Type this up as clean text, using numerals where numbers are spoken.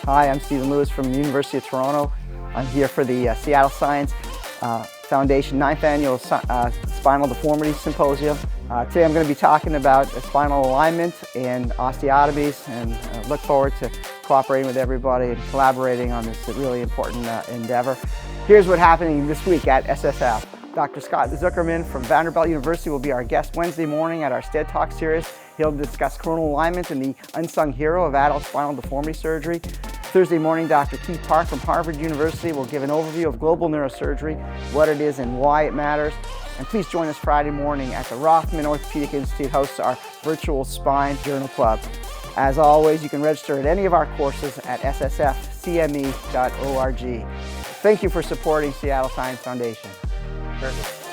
Hi, I'm Stephen Lewis from the University of Toronto. I'm here for the Seattle Science Foundation 9th Annual Spinal Deformity Symposium. Today I'm going to be talking about spinal alignment and osteotomies, and look forward to cooperating with everybody and collaborating on this really important endeavor. Here's what's happening this week at SSF. Dr. Scott Zuckerman from Vanderbilt University will be our guest Wednesday morning at our STED Talk series. He'll discuss coronal alignment and the unsung hero of adult spinal deformity surgery. Thursday morning, Dr. Keith Park from Harvard University will give an overview of global neurosurgery, what it is and why it matters. And please join us Friday morning at the Rothman Orthopedic Institute hosts our virtual Spine Journal Club. As always, you can register at any of our courses at ssfcme.org. Thank you for supporting Seattle Science Foundation. Perfect.